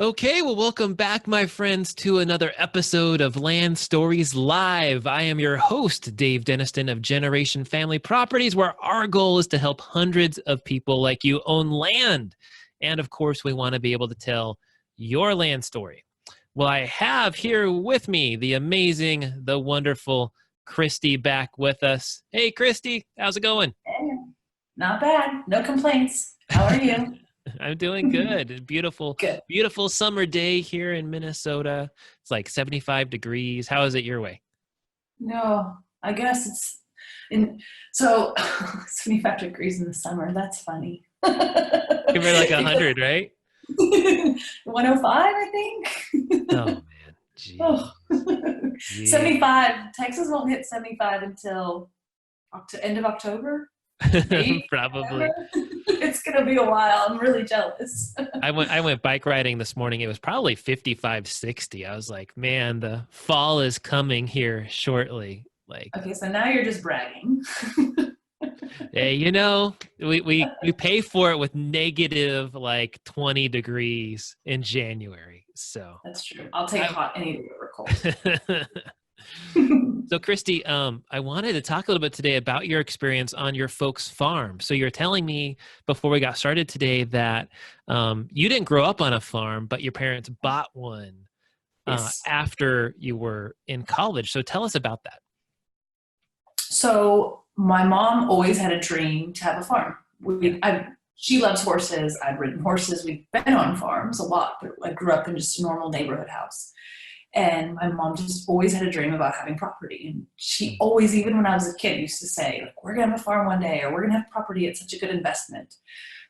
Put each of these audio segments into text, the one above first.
Okay, well, welcome back, my friends, to another episode of Land Stories Live. I am your host, Dave Deniston of Generation Family Properties, where our goal is to help hundreds of people like you own land. And of course, we want to be able to tell your land story. Well, I have here with me the amazing, the wonderful Christy back with us. Hey, Christy, how's it going? Hey, not bad. No complaints. How are you? I'm doing good. Beautiful, Good. beautiful summer day here in Minnesota. It's like 75 degrees. How is it your way? No, I guess it's in so 75 degrees in the summer. That's funny. We're like Because 100, right? 105, I think. Oh man, Oh. gee, 75. Texas won't hit 75 until end of October, maybe probably. November. It's gonna be a while. I'm really jealous. I went bike riding this morning. It was probably 55, 60. I was like, man, the fall is coming here shortly. Like, Okay, so now you're just bragging. hey, we pay for it with negative like 20 degrees in January. So That's true. I'll take I, hot any day over cold. So, Christy, I wanted to talk a little bit today about your experience on your folks' farm. So, you're telling me before we got started today that you didn't grow up on a farm, but your parents bought one Yes. after you were in college. So, tell us about that. So my mom always had a dream to have a farm. Yeah. She loves horses. I've ridden horses. We've been on farms a lot, but I grew up in just a normal neighborhood house. And my mom just always had a dream about having property. And she always, even when I was a kid, used to say, like, we're going to have a farm one day, or we're going to have property. It's such a good investment.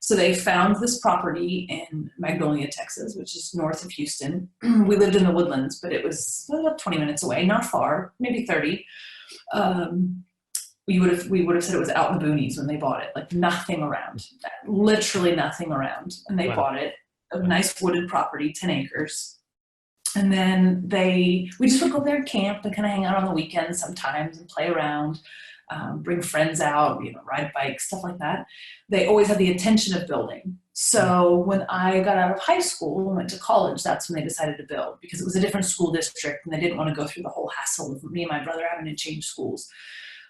So they found this property in Magnolia, Texas, which is north of Houston. We lived in the woodlands, but it was about 20 minutes away, not far, maybe 30. Um, we would have said it was out in the boonies when they bought it, like nothing around, literally nothing around. And they Wow. bought it, a Wow. nice wooded property, 10 acres. And then we just would go there and camp and kind of hang out on the weekends sometimes and play around, bring friends out, ride bikes, stuff like that. They always had the intention of building. So when I got out of high school and went to college, that's when they decided to build, because it was a different school district and they didn't want to go through the whole hassle of me and my brother having to change schools.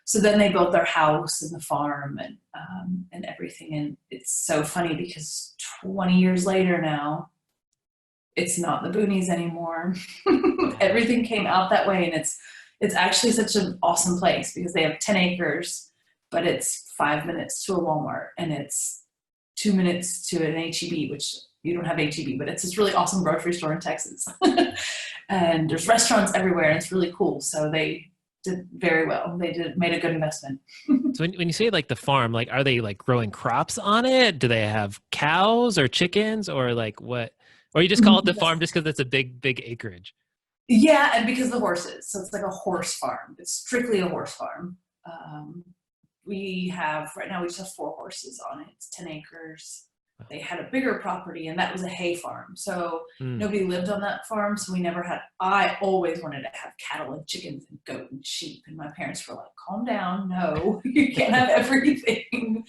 So then they built their house and the farm and everything. And it's so funny because 20 years later now, it's not the boonies anymore. Yeah. Everything came out that way, and it's actually such an awesome place because they have 10 acres, but it's 5 minutes to a Walmart and it's 2 minutes to an HEB, which you don't have HEB, but it's this really awesome grocery store in Texas. And there's restaurants everywhere, and it's really cool. So they did very well. Made a good investment. So when you say like the farm, like are they like growing crops on it? Do they have cows or chickens or like what? Or you just call it the farm just because it's a big, big acreage? Yeah, and because of the horses, so it's like a horse farm. It's strictly a horse farm. Um, we have right now we just have 4 horses on it. It's 10 acres. They had a bigger property, and that was a hay farm. So Mm. nobody lived on that farm, so we never had. I always wanted to have cattle and chickens and goat and sheep, and my parents were like, "Calm down, no, you can't have everything."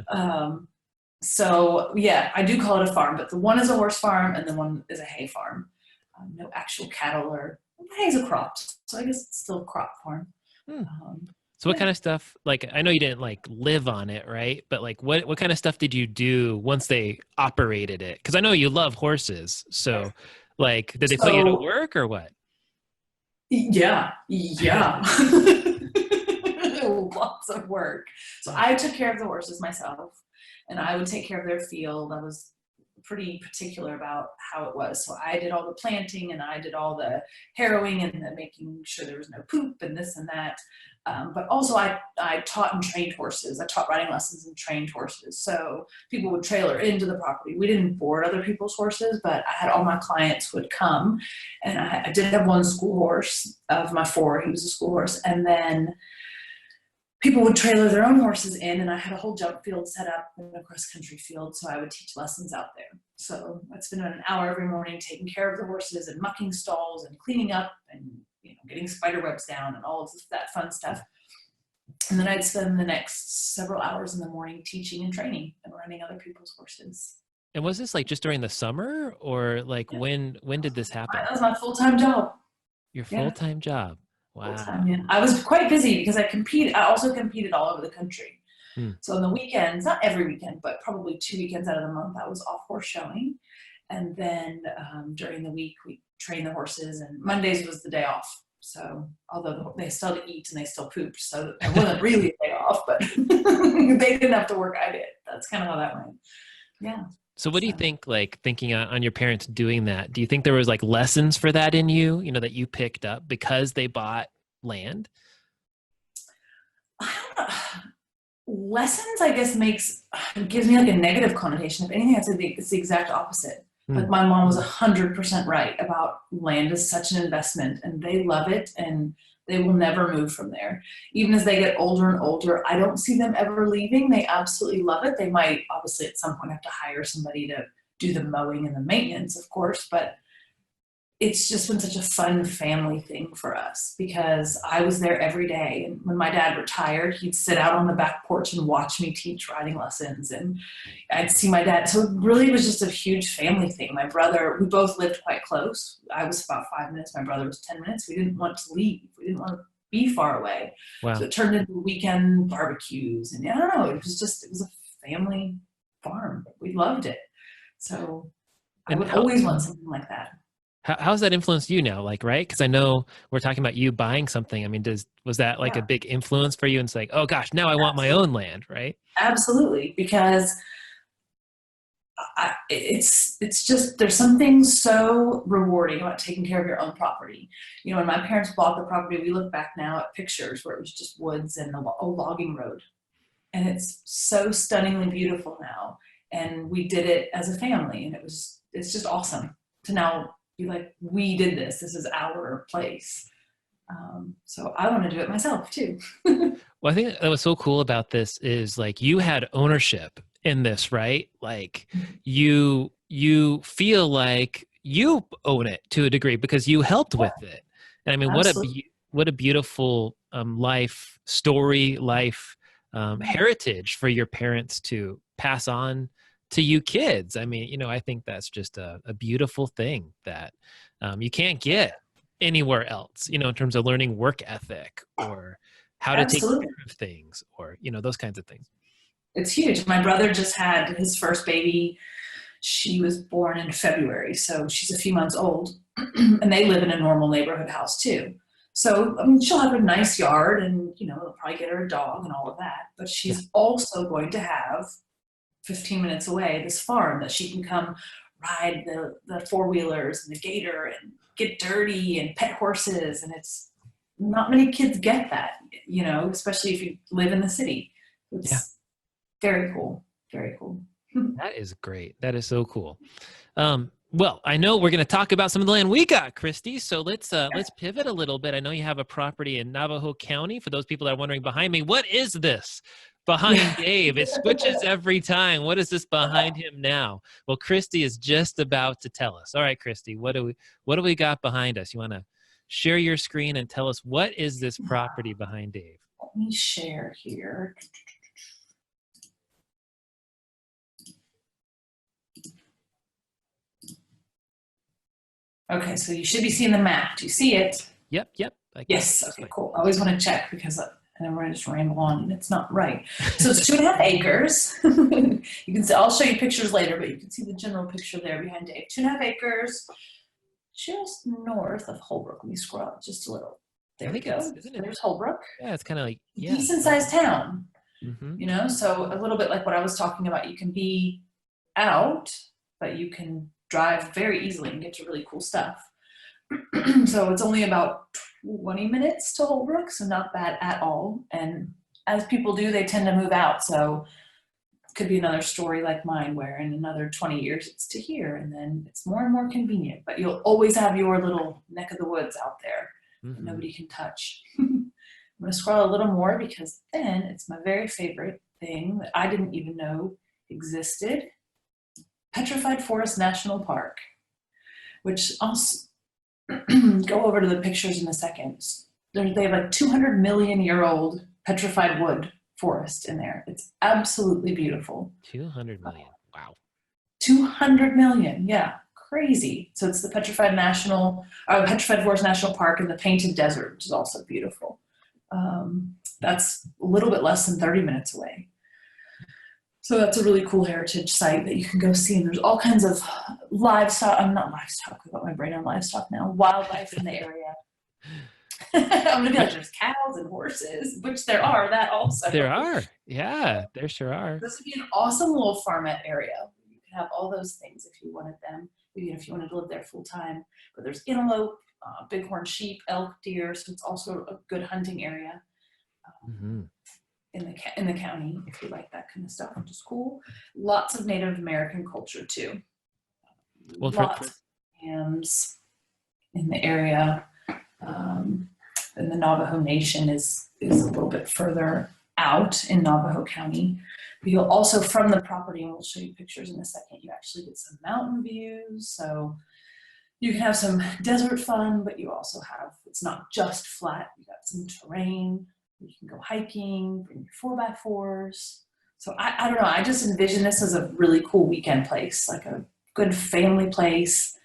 Um, so yeah, I do call it a farm, but the one is a horse farm and the one is a hay farm. No actual cattle or hay's a crop, so I guess it's still a crop farm. Hmm. Um, So what yeah. kind of stuff, like I know you didn't like live on it, right? But like what kind of stuff did you do once they operated it? Because I know you love horses. So like did they put you to So work or what? yeah, yeah. Lots of work. So I took care of the horses myself, and I would take care of their field. I was pretty particular about how it was. So I did all the planting and I did all the harrowing and the making sure there was no poop and this and that. But also I taught and trained horses. I taught riding lessons and trained horses. So people would trailer into the property. We didn't board other people's horses, but I had all my clients would come, and I did have one school horse of my 4. He was a school horse. And then people would trailer their own horses in, and I had a whole jump field set up and a cross country field, so I would teach lessons out there. So I'd spend about an hour every morning taking care of the horses and mucking stalls and cleaning up and getting spider webs down and all of that fun stuff. And then I'd spend the next several hours in the morning teaching and training and running other people's horses. And was this like just during the summer, or like Yeah. when did this happen? That was my full-time job. Your Yeah, full-time job. full-time. Wow. Yeah, I was quite busy because I also competed all over the country. Hmm. So on the weekends, not every weekend, but probably 2 weekends out of the month, I was off horse showing. And then during the week, we trained the horses, and Mondays was the day off. So although they still had to eat and they still pooped, so it wasn't really a day off, but they didn't have to work. I did. That's kind of how that went. Yeah. So what do you So think, like thinking on your parents doing that, do you think there was like lessons for that in you, that you picked up because they bought land? I don't know. Lessons, I guess, gives me like a negative connotation. If anything, I'd say it's the exact opposite. Hmm. Like my mom was 100% right about land is such an investment, and they love it, and they will never move from there. Even as they get older and older, I don't see them ever leaving. They absolutely love it. They might obviously at some point have to hire somebody to do the mowing and the maintenance, of course, but it's just been such a fun family thing for us because I was there every day. And when my dad retired, he'd sit out on the back porch and watch me teach riding lessons. And I'd see my dad. So it really was just a huge family thing. My brother, we both lived quite close. I was about 5 minutes. My brother was 10 minutes. We didn't want to leave. We didn't want to be far away. So Wow. it turned into weekend barbecues. And I don't know, it was a family farm. We loved it. So I And would always want something like that. how's that influenced you now? Like, right? Because I know we're talking about you buying something. I mean, was that like a Yeah. big influence for you? And it's like, oh gosh, now I want my own land, right? Absolutely, because it's just there's something so rewarding about taking care of your own property. When my parents bought the property, we look back now at pictures where it was just woods and a logging road, and it's so stunningly beautiful now. And we did it as a family, and it's just awesome to now be like, we did this. This is our place. So I want to do it myself too. Well, I think that was so cool about this is like you had ownership in this, right? Like you feel like you own it to a degree because you helped with it. And I mean, Absolutely. what a beautiful life story, life heritage for your parents to pass on to you kids. I mean, I think that's just a beautiful thing that you can't get anywhere else, in terms of learning work ethic or how to take Absolutely. care of things or, those kinds of things. It's huge. My brother just had his first baby. She was born in February, so she's a few months old, and they live in a normal neighborhood house too. So, I mean, she'll have a nice yard, and they'll probably get her a dog and all of that. But Yeah. she's also going to have 15 minutes away this farm that she can come ride the four wheelers and the gator and get dirty and pet horses, and it's not many kids get that, especially if you live in the city. Yeah. It's very cool. Very cool. That is great. That is so cool. Well, I know we're going to talk about some of the land we got, Christy. So let's pivot a little bit. I know you have a property in Navajo County. For those people that are wondering behind me, what is this behind Dave? It switches every time. What is this behind him now? Well, Christy is just about to tell us. All right, Christy, what do we got behind us? You want to share your screen and tell us what is this property behind Dave? Let me share here. Okay, so you should be seeing the map. Do you see it? Yep. Yes. Okay, cool. I always want to check because I never just ramble on and it's not right. So it's 2.5 acres. You can see, I'll show you pictures later, but you can see the general picture there behind Dave. 2.5 acres, just north of Holbrook. Let me scroll up just a little. There we go. There's Holbrook. Yeah, it's kind of like Decent sized town. Mm-hmm. So a little bit like what I was talking about. You can be out, but you can drive very easily and get to really cool stuff. So it's only about 20 minutes to Holbrook, so not bad at all. And as people do, they tend to move out. So it could be another story like mine where in another 20 years it's to here, and then it's more and more convenient. But you'll always have your little neck of the woods out there that nobody can touch. I'm going to scroll a little more because then it's my very favorite thing that I didn't even know existed. Petrified Forest National Park, which I'll go over to the pictures in a second. They have a 200 million year old petrified wood forest in there. It's absolutely beautiful. 200 million. Wow. 200 million. Yeah. Crazy. So it's the Petrified Forest National Park and the Painted Desert, which is also beautiful. That's a little bit less than 30 minutes away. So that's a really cool heritage site that you can go see. And there's all kinds of livestock. I'm not livestock. I got my brain on livestock now. Wildlife in the area. I'm gonna be like, there's cows and horses, which there are. That also. There are. Yeah, there sure are. This would be an awesome little farmette area. You could have all those things if you wanted them. Even if you wanted to live there full time. But there's antelope, bighorn sheep, elk, deer. So it's also a good hunting area. In the county, if you like that kind of stuff, which is cool. Lots of Native American culture too. Well, lots of hams in the area. And the Navajo Nation is a little bit further out in Navajo County. But you'll also, from the property, and we'll show you pictures in a second, you actually get some mountain views. So you can have some desert fun, but you also have, it's not just flat. You got some terrain. You can go hiking, bring your 4x4s. So I don't know, I just envision this as a really cool weekend place, like a good family place.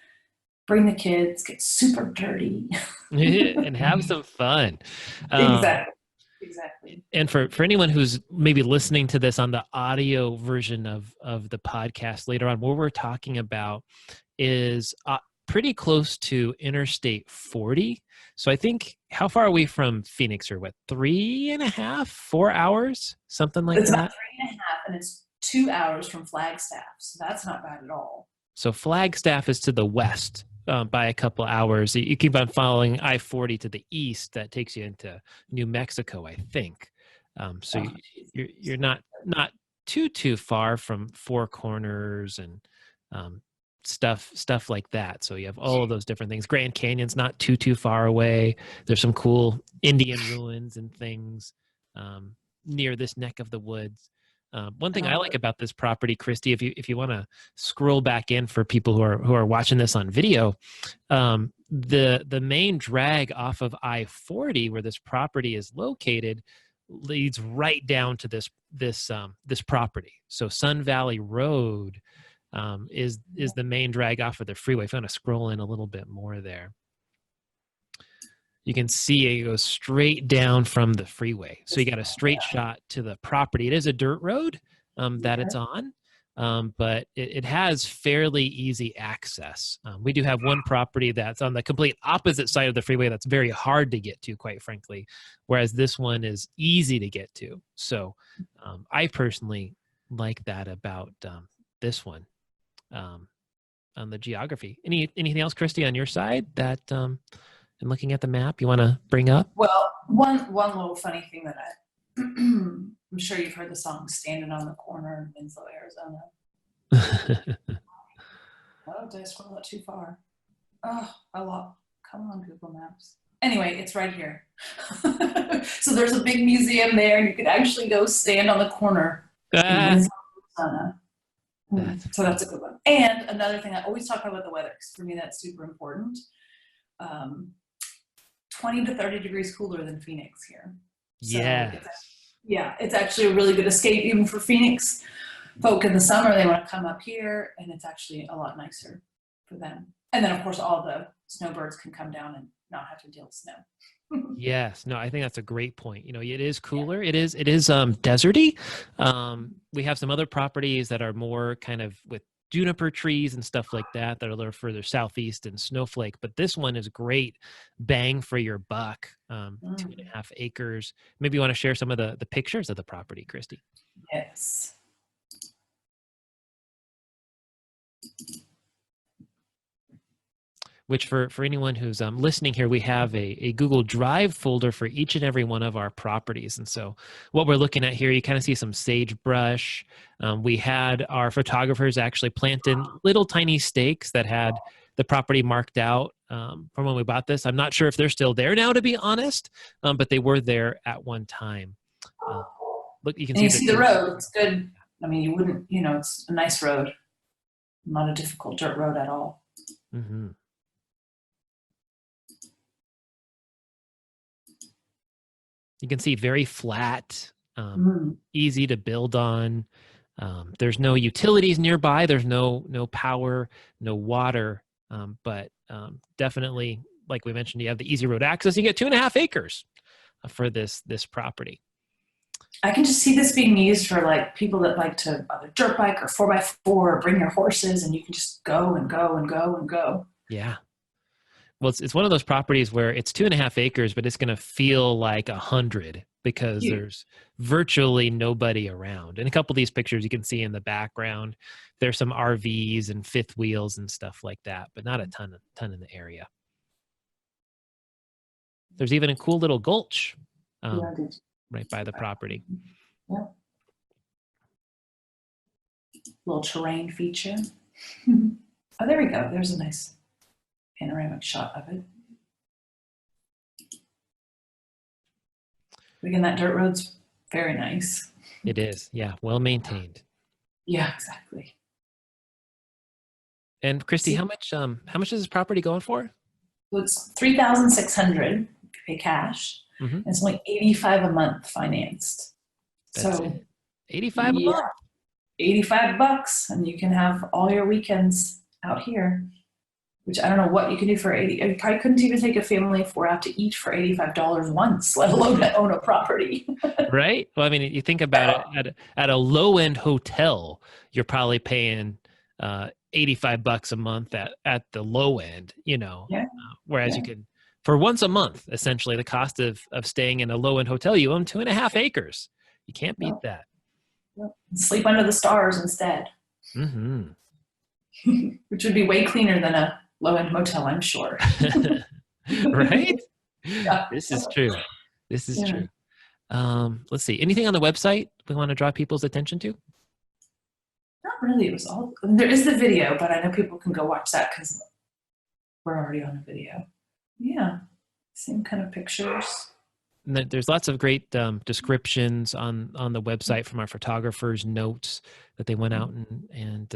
Bring the kids, get super dirty. And have some fun. Exactly. And for anyone who's maybe listening to this on the audio version of the podcast later on, what we're talking about is pretty close to Interstate 40. So I think, how far are we from Phoenix? Or what, 3.5, 4 hours? Something like that? It's about 3.5, and it's 2 hours from Flagstaff. So that's not bad at all. So Flagstaff is to the west by a couple hours. You keep on following I-40 to the east. That takes you into New Mexico, I think. So you're not too far from Four Corners and stuff like that. So you have all of those different things. Grand Canyon's not too far away. There's some cool Indian ruins and things near this neck of the woods. One thing I like about this property, Christy, if you want to scroll back in for people who are watching this on video, the main drag off of I-40 where this property is located leads right down to this property. So Sun Valley Road is the main drag off of the freeway. If you want to scroll in a little bit more there, you can see it goes straight down from the freeway. So you got a straight shot to the property. It is a dirt road that it's on, but it has fairly easy access. We do have one property that's on the complete opposite side of the freeway that's very hard to get to, quite frankly, whereas this one is easy to get to. So I personally like that about this one on the geography. Anything else, Christy, on your side that... and looking at the map, you want to bring up? Well, one little funny thing that I'm sure you've heard the song "Standing on the Corner" in Winslow, Arizona. Oh, did I scroll that too far? Oh, come on, Google Maps. Anyway, it's right here. So there's a big museum there, and you could actually go stand on the corner in Winslow, Arizona. So that's a good one. And another thing, I always talk about the weather, because for me that's super important. 20 to 30 degrees cooler than Phoenix here. So it's actually a really good escape even for Phoenix folk in the summer. They want to come up here, and it's actually a lot nicer for them. And then of course all the snowbirds can come down and not have to deal with snow. Yes, no, I think that's a great point. You know, it is cooler. Yeah. It is deserty. We have some other properties that are more kind of with juniper trees and stuff like that are a little further southeast in Snowflake, but this one is great bang for your buck. 2.5 acres. Maybe you want to share some of the pictures of the property, Christy. Yes. Which for anyone who's listening here, we have a Google Drive folder for each and every one of our properties. And so what we're looking at here, you kind of see some sagebrush. We had our photographers actually plant in little tiny stakes that had the property marked out from when we bought this. I'm not sure if they're still there now, to be honest, but they were there at one time. Look, you can see the road. It's good. I mean, you wouldn't, it's a nice road. Not a difficult dirt road at all. Mm-hmm. You can see very flat, easy to build on. There's no utilities nearby. There's no power, no water, but definitely, like we mentioned, you have the easy road access. You get 2.5 acres for this property. I can just see this being used for like people that like to either dirt bike or 4x4, or bring your horses, and you can just go and go and go and go. Yeah. Well, it's one of those properties where it's 2.5 acres, but it's going to feel like 100 because there's virtually nobody around. And a couple of these pictures you can see in the background, there's some RVs and fifth wheels and stuff like that, but not a ton in the area. There's even a cool little gulch right by the property. Yeah. Little terrain feature. Oh, there we go. There's a nice panoramic shot of it. Again, that dirt road's very nice. It is, yeah, well maintained. Yeah, exactly. And Christy, how much is this property going for? So it's $3,600 if you pay cash. And it's only $85 a month financed. That's so it. $85 a month. $85, and you can have all your weekends out here. Which I don't know what you can do for $80. You probably couldn't even take a family of 4 out to eat for $85 once, let alone own a property. Right? Well, I mean, you think about it, at a low-end hotel, you're probably paying $85 a month at the low end, you know. Yeah. Whereas you can, for once a month, essentially, the cost of staying in a low-end hotel, you own 2.5 acres. You can't beat that. Sleep under the stars instead. Which would be way cleaner than a low-end motel, I'm sure. Right? Yeah. This is true. This is true. Let's see. Anything on the website we want to draw people's attention to? Not really. It was all. There is the video, but I know people can go watch that because we're already on a video. Yeah. Same kind of pictures. And there's lots of great descriptions on the website from our photographers' notes that they went out and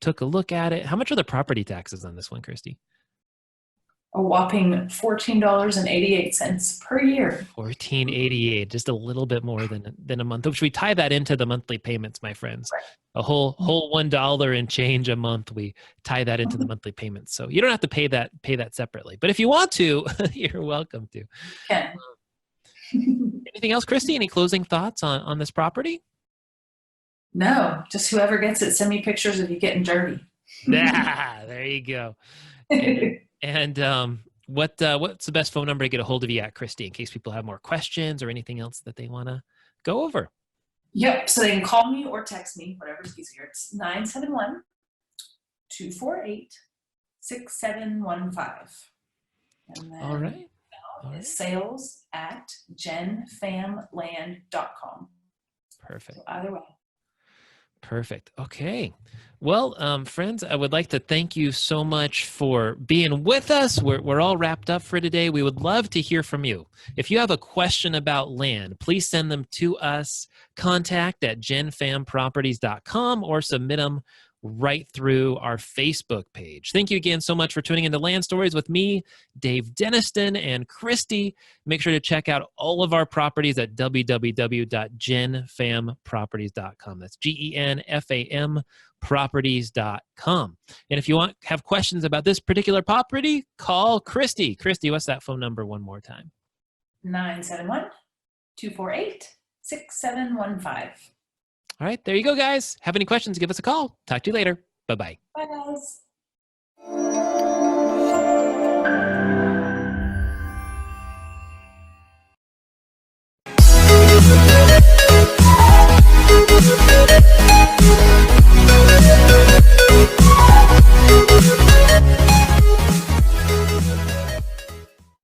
took a look at it. How much are the property taxes on this one, Christy? A whopping $14.88 per year. $14.88, just a little bit more than a month. Which we tie that into the monthly payments, my friends. Right. A whole $1 and change a month. We tie that into the monthly payments, so you don't have to pay that separately. But if you want to, you're welcome to. Okay. Anything else, Christy? Any closing thoughts on this property? No, just whoever gets it, send me pictures of you getting dirty. There you go. And what's the best phone number to get a hold of you at, Christy, in case people have more questions or anything else that they want to go over? Yep. So they can call me or text me, whatever's easier. It's 971-248-6715. And then all right. sales@genfamland.com. Perfect. So either way. Perfect. Okay. Well, friends, I would like to thank you so much for being with us. We're all wrapped up for today. We would love to hear from you. If you have a question about land, please send them to us, contact@genfamproperties.com, or submit them right through our Facebook page. Thank you again so much for tuning into Land Stories with me, Dave Deniston, and Christy. Make sure to check out all of our properties at www.genfamproperties.com. That's GENFAM properties.com. And if you have questions about this particular property, call Christy. Christy, what's that phone number one more time? 971-248-6715. All right, there you go, guys. Have any questions, give us a call. Talk to you later. Bye-bye. Bye, guys.